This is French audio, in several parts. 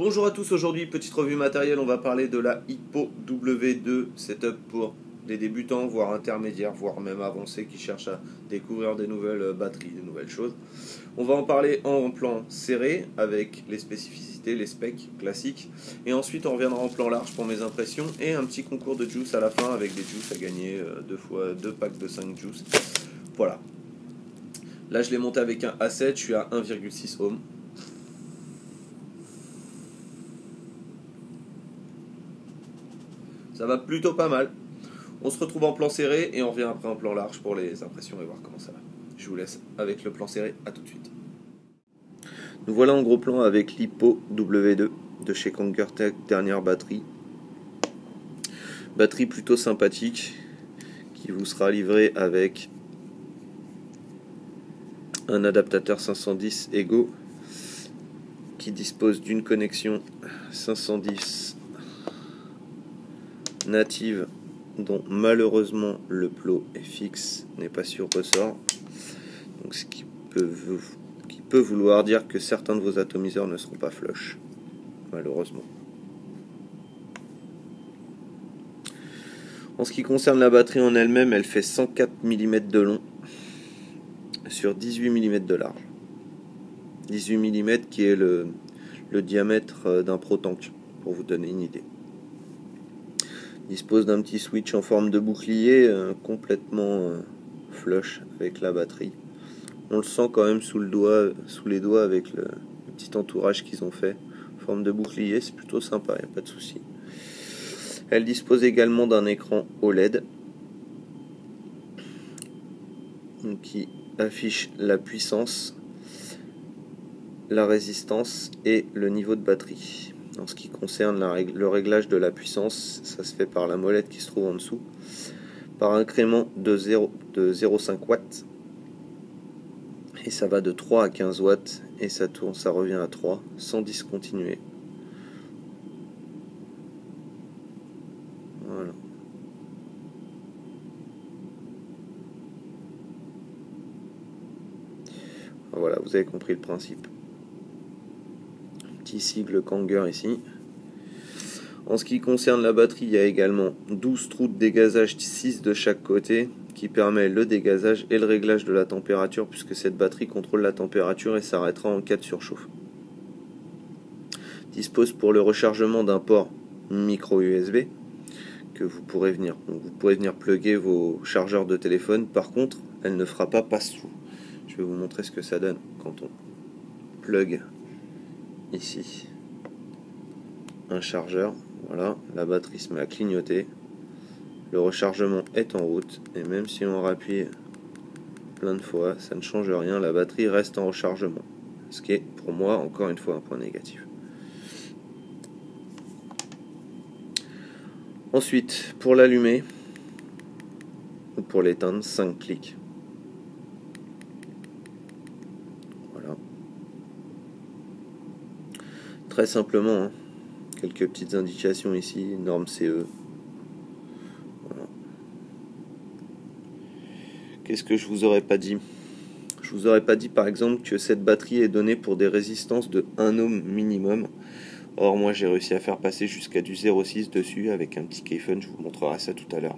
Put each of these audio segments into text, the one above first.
Bonjour à tous, aujourd'hui petite revue matérielle, on va parler de la Hippo W2 setup pour des débutants, voire intermédiaires, voire même avancés qui cherchent à découvrir des nouvelles batteries, des nouvelles choses. On va en parler en plan serré avec les spécificités, les specs classiques, et ensuite on reviendra en plan large pour mes impressions et un petit concours de juice à la fin avec des juice à gagner, deux packs de 5 juice. Voilà. Là je l'ai monté avec un A7, je suis à 1,6 ohm. Ça va plutôt pas mal. On se retrouve en plan serré et on revient après en plan large pour les impressions et voir comment ça va. Je vous laisse avec le plan serré, à tout de suite. Nous voilà en gros plan avec l'Hippo W2 de chez Kangertech, dernière batterie. Batterie plutôt sympathique qui vous sera livrée avec un adaptateur 510 Ego qui dispose d'une connexion 510 native dont malheureusement le plot est fixe, n'est pas sur ressort, donc ce qui peut vouloir dire que certains de vos atomiseurs ne seront pas flush, malheureusement. En ce qui concerne la batterie en elle-même, elle fait 104 mm de long sur 18 mm de large. 18 mm qui est le diamètre d'un Pro-Tank, pour vous donner une idée. Dispose d'un petit switch en forme de bouclier complètement flush avec la batterie. On le sent quand même sous les doigts avec le petit entourage qu'ils ont fait. Forme de bouclier, c'est plutôt sympa, il n'y a pas de souci. Elle dispose également d'un écran OLED qui affiche la puissance, la résistance et le niveau de batterie. En ce qui concerne le réglage de la puissance, ça se fait par la molette qui se trouve en dessous, par incrément de 0,5 watts, et ça va de 3 à 15 watts, et ça tourne, ça revient à 3, sans discontinuer. Voilà. Voilà, vous avez compris le principe. Petit sigle Kanger ici. En ce qui concerne la batterie, il y a également 12 trous de dégazage, 6 de chaque côté, qui permet le dégazage et le réglage de la température, puisque cette batterie contrôle la température et s'arrêtera en cas de surchauffe. Dispose pour le rechargement d'un port micro USB que vous pourrez venir plugger vos chargeurs de téléphone. Par contre, elle ne fera pas passe-trou. Je vais vous montrer ce que ça donne quand on plug ici un chargeur. Voilà, la batterie se met à clignoter, le rechargement est en route, et même si on rappuie plein de fois, ça ne change rien, la batterie reste en rechargement, ce qui est pour moi encore une fois un point négatif. Ensuite, pour l'allumer ou pour l'éteindre, 5 clics. Voilà. Très simplement, hein. Quelques petites indications ici, norme CE. Voilà. Qu'est-ce que je vous aurais pas dit? Je vous aurais pas dit par exemple que cette batterie est donnée pour des résistances de 1 ohm minimum. Or moi j'ai réussi à faire passer jusqu'à du 0,6 dessus avec un petit Keyfun, je vous montrerai ça tout à l'heure.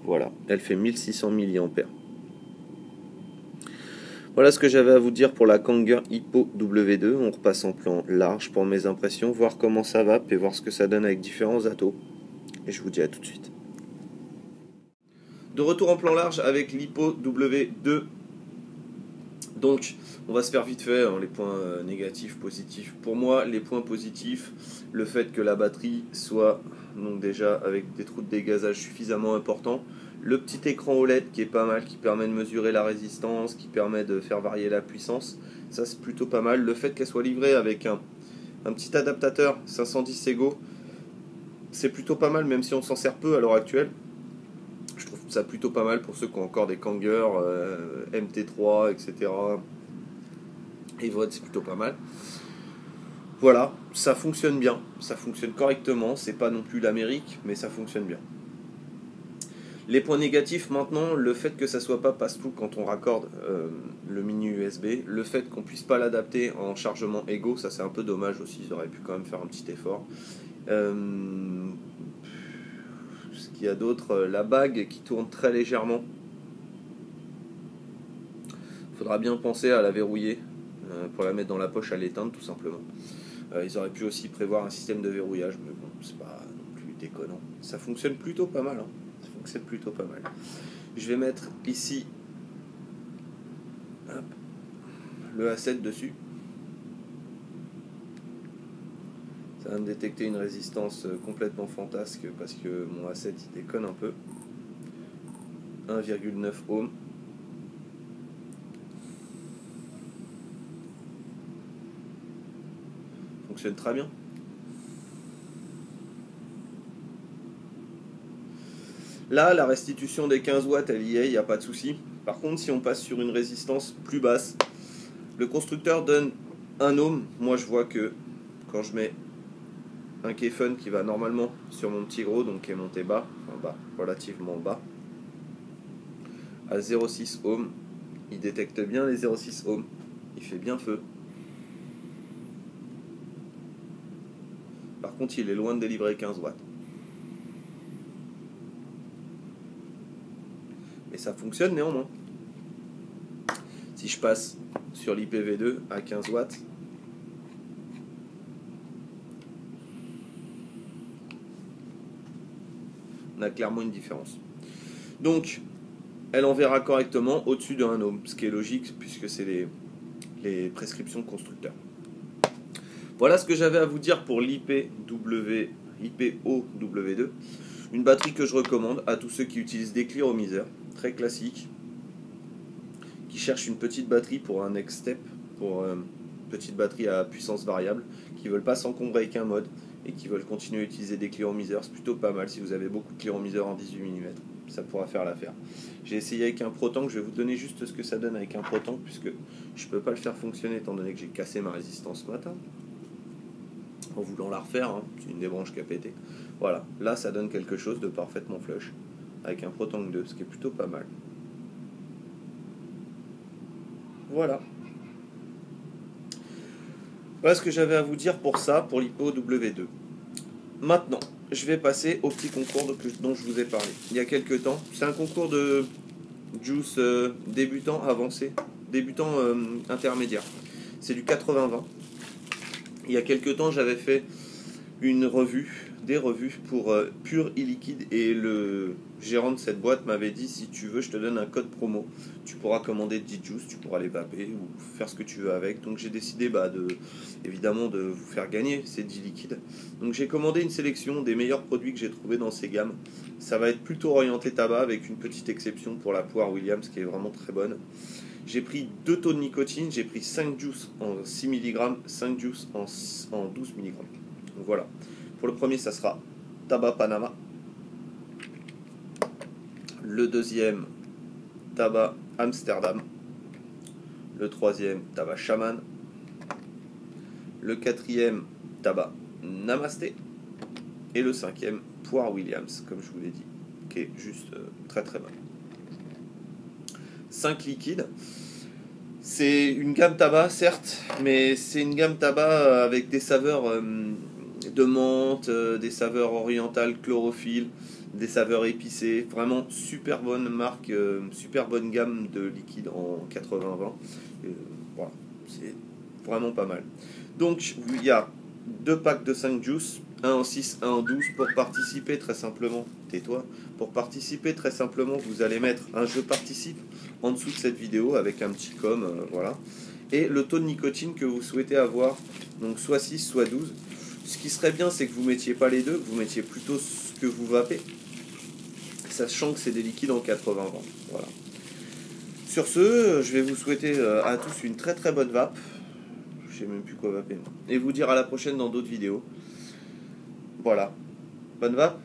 Voilà, elle fait 1600 mAh. Voilà ce que j'avais à vous dire pour la Kanger Hippo W2. On repasse en plan large pour mes impressions, voir comment ça va, puis voir ce que ça donne avec différents atos. Et je vous dis à tout de suite. De retour en plan large avec l'Hippo W2. Donc, on va se faire vite fait les points négatifs, positifs. Pour moi, les points positifs, le fait que la batterie soit donc déjà avec des trous de dégazage suffisamment importants. Le petit écran OLED qui est pas mal, qui permet de mesurer la résistance, qui permet de faire varier la puissance. Ça, c'est plutôt pas mal. Le fait qu'elle soit livrée avec un petit adaptateur 510 Ego, c'est plutôt pas mal, même si on s'en sert peu à l'heure actuelle. Je trouve ça plutôt pas mal pour ceux qui ont encore des Kanger, MT3, etc. Et VOD, c'est plutôt pas mal. Voilà, ça fonctionne bien, ça fonctionne correctement, c'est pas non plus l'Amérique, mais ça fonctionne bien. Les points négatifs maintenant, le fait que ça soit pas passe-tout quand on raccorde le mini USB, le fait qu'on puisse pas l'adapter en chargement égaux, ça c'est un peu dommage aussi, ils auraient pu quand même faire un petit effort. Ce qu'il y a d'autre, la bague qui tourne très légèrement. Faudra bien penser à la verrouiller pour la mettre dans la poche à l'éteindre tout simplement. Ils auraient pu aussi prévoir un système de verrouillage, mais bon, c'est pas non plus déconnant. Ça fonctionne plutôt pas mal, hein. Ça fonctionne plutôt pas mal. Je vais mettre ici hop, le A7 dessus. Ça va me détecter une résistance complètement fantasque parce que mon A7 il déconne un peu. 1,9 ohms. Fonctionne très bien. Là, la restitution des 15 watts, elle y est, il n'y a pas de souci. Par contre, si on passe sur une résistance plus basse, le constructeur donne 1 ohm. Moi, je vois que quand je mets un Keyfun qui va normalement sur mon petit gros, donc qui est monté bas, enfin bas, relativement bas, à 0,6 ohm, il détecte bien les 0,6 ohms. Il fait bien feu. Par contre, il est loin de délivrer 15 watts. Mais ça fonctionne néanmoins. Si je passe sur l'IPv2 à 15 watts, on a clairement une différence. Donc, elle enverra correctement au-dessus de 1 ohm, ce qui est logique puisque c'est les prescriptions constructeurs. Voilà ce que j'avais à vous dire pour l'IPOW2. Une batterie que je recommande à tous ceux qui utilisent des clearomiseurs, très classique, qui cherchent une petite batterie pour un next step, pour une petite batterie à puissance variable, qui ne veulent pas s'encombrer avec un mode et qui veulent continuer à utiliser des clearomiseurs. C'est plutôt pas mal si vous avez beaucoup de clearomiseurs en 18 mm. Ça pourra faire l'affaire. J'ai essayé avec un Protank, je vais vous donner juste ce que ça donne avec un Protank, puisque je ne peux pas le faire fonctionner étant donné que j'ai cassé ma résistance ce matin. En voulant la refaire, hein, c'est une des branches qui a pété. Voilà, là ça donne quelque chose de parfaitement flush, avec un Protank 2, ce qui est plutôt pas mal. Voilà. Voilà ce que j'avais à vous dire pour ça, pour l'IPOW2. Maintenant, je vais passer au petit concours dont je vous ai parlé. Il y a quelques temps, c'est un concours de juice débutant avancé, débutant intermédiaire. C'est du 80-20. Il y a quelques temps, j'avais fait des revues pour Pure e-liquide et le gérant de cette boîte m'avait dit si tu veux, je te donne un code promo. Tu pourras commander 10 juice, tu pourras les vaper ou faire ce que tu veux avec. Donc j'ai décidé évidemment de vous faire gagner ces 10 liquides. Donc j'ai commandé une sélection des meilleurs produits que j'ai trouvés dans ces gammes. Ça va être plutôt orienté tabac avec une petite exception pour la poire Williams qui est vraiment très bonne. J'ai pris 2 taux de nicotine, j'ai pris 5 juice en 6 mg, 5 juice en 12 mg. Donc voilà. Pour le premier, ça sera tabac Panama. Le deuxième, tabac Amsterdam. Le troisième, tabac Shaman. Le quatrième, tabac Namasté. Et le cinquième, poire Williams, comme je vous l'ai dit, qui est juste très très bon. 5 liquides. C'est une gamme tabac, certes, mais c'est une gamme tabac avec des saveurs de menthe, des saveurs orientales, chlorophylle, des saveurs épicées. Vraiment super bonne marque, super bonne gamme de liquides en 80-20. Voilà, c'est vraiment pas mal. Donc, il y a 2 packs de 5 juice, 1 en 6, 1 en 12. Pour participer très simplement, tais-toi, pour participer très simplement, vous allez mettre un je participe en dessous de cette vidéo avec un petit com, voilà. Et le taux de nicotine que vous souhaitez avoir, donc soit 6, soit 12. Ce qui serait bien, c'est que vous ne mettiez pas les deux, que vous mettiez plutôt ce que vous vapez, sachant que c'est des liquides en 80-20. Voilà. Sur ce, je vais vous souhaiter à tous une très très bonne vape. Je sais même plus quoi vaper. Et vous dire à la prochaine dans d'autres vidéos. Voilà. Bonne vape.